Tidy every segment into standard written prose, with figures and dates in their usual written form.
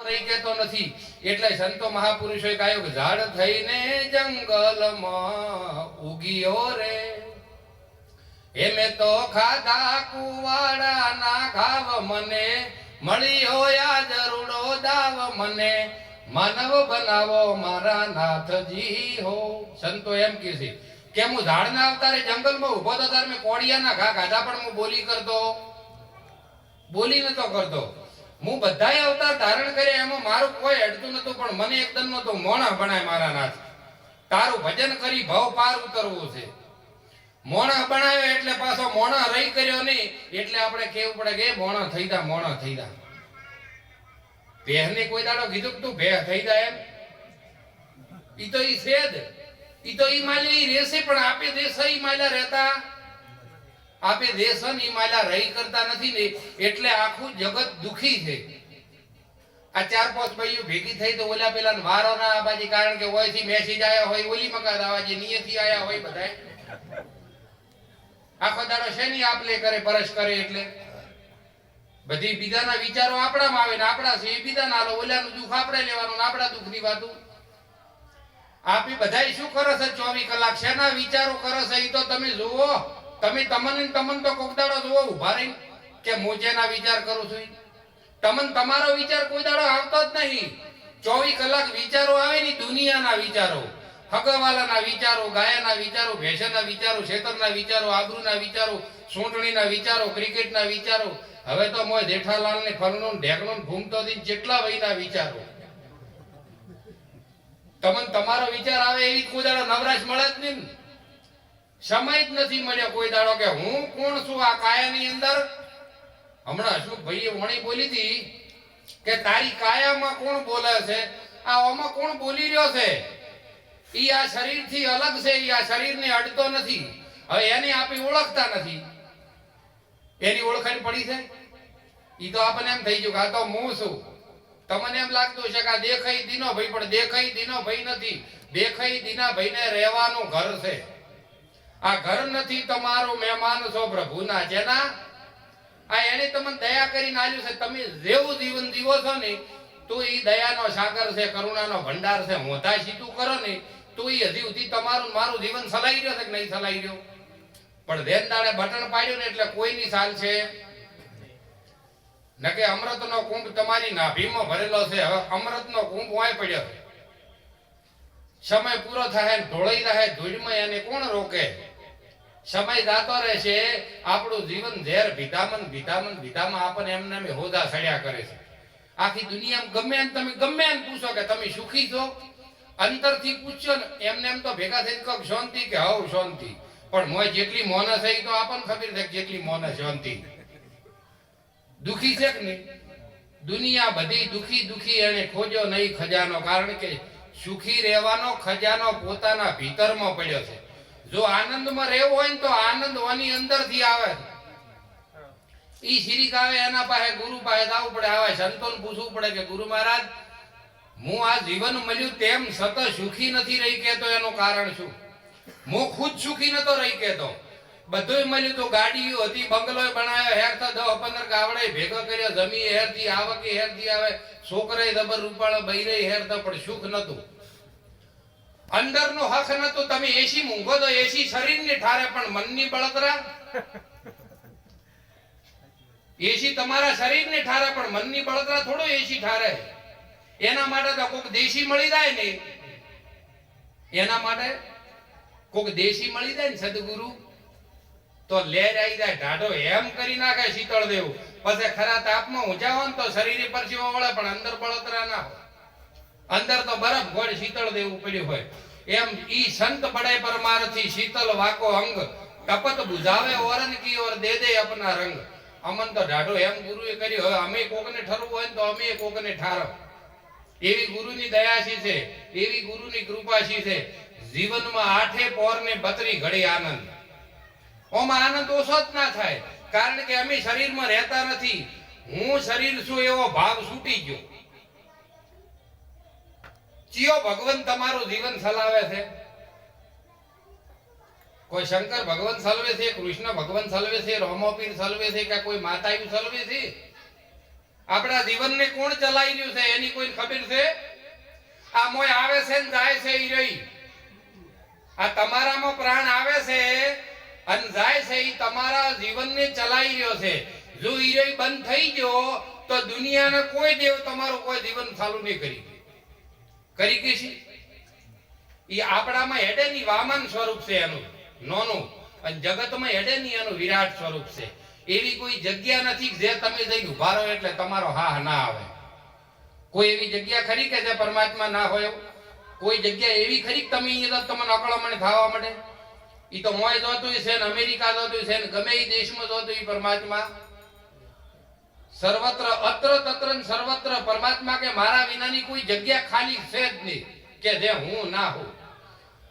રહી કેતો નથી. એટલે સંતો મહાપુરુષોએ કહ્યું કે ઝાડ થઈને જંગલમાં ઉગીયો રે, એમે તો ખાધા કુવાડા ના ઘાવ, મને મળ્યો આ જરુડો દાવ, મને માનવ બનાવો મારા નાથજી હો. સંતો એમ કહે છે કે હું ઝાડના અવતારે જંગલમાં ઉભો તો તાર મેં કોડિયાના ઘા ખાધા, પણ હું બોલી નતો કરતો. હું બધાય અવતાર ધારણ કરે એમાં મારું કોઈ અડતું નતું, પણ મને એકદમ નતો મોણા બનાય મારા નાથ. તારું ભજન કરી ભવ પાર ઉતરવું છે. મોણા બનાવ્યો એટલે પાછો મોણા રહી કર્યો નહીં, એટલે આપણે કેવું પડે કે મોણા થઈ જા, મોણા થઈ જા. ભેહને કોઈ દાડો કીધું કે તું ભેહ થઈ જાય એમ? ઈ તો ઈ છે જ, ઈ તો ઈ માલ્યા ઈ રહેશે, પણ આપે દેશ ઈ માલ્યા રહેતા, આપે દેશ ઈ માલ્યા રહી કરતા નથી ને, એટલે આખું જગત દુખી છે. આ ચાર પાંચ ભાઈઓ ભેગી થઈ તો ઓલા પેલા વારો ના આબાજી, કારણ કે ઓયથી મેસેજ આયા હોય, ઓલી મકાન આવાજી નિયથી આયા હોય, બધાય આખો દાડો શેની આપલે કરે, પરશ કરે. એટલે બધી બીજાના વિચારો આપણામાં આવે ને આપણા છે એ બીજાના આલો, ઓલાનું દુઃખ આપણે લેવાનું ને આપણા દુઃખની વાતું. આપી બધાય શું કરે છે 24 કલાક, શેના વિચારો કરે છે એ તો તમે જુઓ. તમે તમન તો કોક દાડો જુઓ ઉભા રહીને કે હું જેના વિચાર કરું છું. તમન તમારો વિચાર કોઈ દાડો આવતો જ નહીં. 24 કલાક વિચારો આવે ને, દુનિયાના વિચારો, હગવાલાના વિચારો, ગાયના વિચારો, ભેંસના વિચારો, ખેતરના વિચારો, આબરૂના વિચારો, સૂંટણીના વિચારો, ક્રિકેટના વિચારો. હવે તો મોય જેઠાલાલ ને ફરનું ઢેકણું ઘૂમતો દિન જેટલા વયના વિચારો. તમને તમારો વિચાર આવે એવી કોઈ દાડો નવરાશ મળે જ નહીં. સમય જ નથી મળ્યો કોઈ દાડો કે હું કોણ છું આ કાયાની અંદર. હમણાં અશોકભાઈએ વણી બોલી હતી કે તારી કાયામાં કોણ બોલે છે, આ ઓમાં કોણ બોલી રહ્યો છે. ઈ આ શરીરથી અલગ છે, ઈ આ શરીરને અડતો નથી. હવે એને આપણે ઓળખતા નથી. એની ઓળખાણ પડી છે. ઈ તો આપણને એમ થઈ ગયું કે આ તો હું છું. તમને એમ લાગતું છે કે આ દેખાઈ દીનો ભાઈ, પણ દેખાઈ દીનો ભાઈ નથી. દેખાઈ દીના ભાઈને રહેવાનું ઘર છે. આ ઘર નથી તમારું, મહેમાન છો પ્રભુના. જેના આ એને તમને દયા કરીને આલ્યું છે. તમે જેવું જીવન જીવો છો ને, તો એ દયાનો સાગર છે, કરુણાનો ભંડાર છે. મોઢા સીધું કરો ને તો એ હજી સુધી તમારું મારું જીવન સલાઈ રહ્યો છે કે નહીં સલાઈ રહ્યો. પણ ધ્યાન દાડે બટન પાડ્યું ને એટલે કોઈની સાલ છે નકે અમૃતનો કુંભ તમારી નાભીમાં ભરેલો છે. હવે અમૃતનો કુંભ વાય પડ્યો છે. સમય પૂરો થાય ને ઢોળાઈ રહે ધૂળમાં, એને કોણ રોકે. સમય જાતો રહેશે. આપણું જીવન ઝેર ભીધામાં આપણને એમને એમ હોદા સડ્યા કરે છે. આખી દુનિયામાં ગમે એને પૂછો કે તમે સુખી છો, અંતરથી પૂછશો ને એમને એમ તો ભેગા થઈ કહો શાંતિ, કે હવ શાંતિ. પણ મોય જેટલી મોન છે એ તો આપણને ખબર છે જેટલી મોન શાંતિ. દુખી છે કે નહીં? દુનિયા બધી દુખી એને ખોજો નહીં ખજાનો. કારણ કે સુખી રહેવાનો ખજાનો પોતાના ભીતરમાં પડ્યો છે. જો આનંદમાં રહેવો હોય ને તો આનંદ ઓની અંદરથી આવે. ઈ શિરીક આવે એના પાસે ગુરુ પાસે જવું પડે. આવે સંતોને પૂછવું પડે કે ગુરુ મહારાજ, હું આ જીવન મળ્યું તેમ સતત સુખી નથી રહી કેતો, એનું કારણ શું? હું ખુદ સુખી નતો રહી કેતો. બધું મળ્યું તો ગાડીઓ હતી, બંગલો બનાવ્યો, હેરતા 10-15 ગાવડે ભેગો કર્યો, જમી હેરતી, આવકે હેરતી આવે, છોકરાએ જબર રૂપાળો, બૈરે હેરતા, પણ સુખ નતું. અંદરનો હક નતો. તમે એસી મૂંઘો તો એસી શરીરની ઠારે, પણ મનની બળતરા. એસી તમારા શરીરની ઠારે, પણ મનની બળતરા થોડો એસી ઠારે. એના માટે તો કોઈક દેશી મળી જાય ને, એના માટે કોઈક દેશી મળી જાય ને સદગુરુ, તો લેર આવી જાય, ઢાઢો એમ કરી નાખે શીતળ દેવું. પછી ખરા તાપમાં ઊંઝા હોય ને તો શરીર પરસેવો વળે, પણ અંદર બળતરા ના હોય. અંદર તો બરફ ગોળ શીતળ દેવું પડ્યું હોય. એમ ઈ સંત બડે પરમારથી શીતલ વાકો અંગ, કપત બુઝાવે ઓરન કી ઓર દે દે અપના રંગ. અમન તો ઢાઢો એમ ગુરુએ કર્યું. હવે અમે કોકને ઠરવું હોય ને તો અમે કોકને ઠારવ. એવી ગુરુની દયાશી છે, એવી ગુરુની કૃપાશી છે. જીવનમાં 8 પોર ને 32 ઘડી આનંદ. ઓમાં આનંદ ઓછો જ ના થાય. કારણ કે અમે શરીરમાં રહેતા નથી. હું શરીર છું એવો ભાવ છૂટી ગયો. ચિયો ભગવાન તમારું જીવન ચલાવે છે? કોઈ શંકર ભગવાન સલવે છે, કૃષ્ણ ભગવાન સલવે છે, રોમોપીર સલવે છે, કે કોઈ માતાયું સલવે છે? આપણા જીવનને કોણ ચલાવી રહ્યું છે એની કોઈ ખબર છે? આ મોય આવે છે ને જાય છે ઈ રહી. આ તમારામાં પ્રાણ આવે છે અને જાય છે ઈ તમારા જીવનને ચલાવી રહ્યો છે. જો ઈ રહી બંધ થઈ ગયો તો દુનિયાના કોઈ દેવ તમારું કોઈ જીવન ચાલુ નહીં કરી કે છે. ઈ આપણામાં હેડેની વામન સ્વરૂપ છે એનું નોનું, અને જગતમાં હેડેની એનું વિરાટ સ્વરૂપ છે. એવી કોઈ જગ્યા નથી જે તમે જઈને ઉભા રહો એટલે તમારો હા ના આવે. કોઈ એવી જગ્યા ખરી કે જે પરમાત્મા ના હોય? કોઈ જગ્યા એવી ખરી કે તમે અહીંયા તમને અકળામણ થવા માટે? ઈ તો મોય જોતું છે ને અમેરિકા જોતું છે ને ગમે એ દેશમાં જોતું ઈ પરમાત્મા સર્વત્ર અત્ર તત્ર સર્વત્ર પરમાત્મા કે મારા વિનાની કોઈ જગ્યા ખાલી છે જ નહીં કે જે હું ના હું.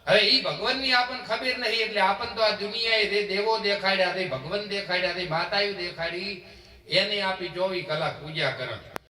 હવે ઈ ભગવાનની આપણને ખબર નહીં એટલે આપણને તો આ દુનિયાએ દેવો દેખાડ્યા, ભગવાન દેખાડ્યા, માતાઓ દેખાડી, એને આપી 24 કલાક પૂજા કરે.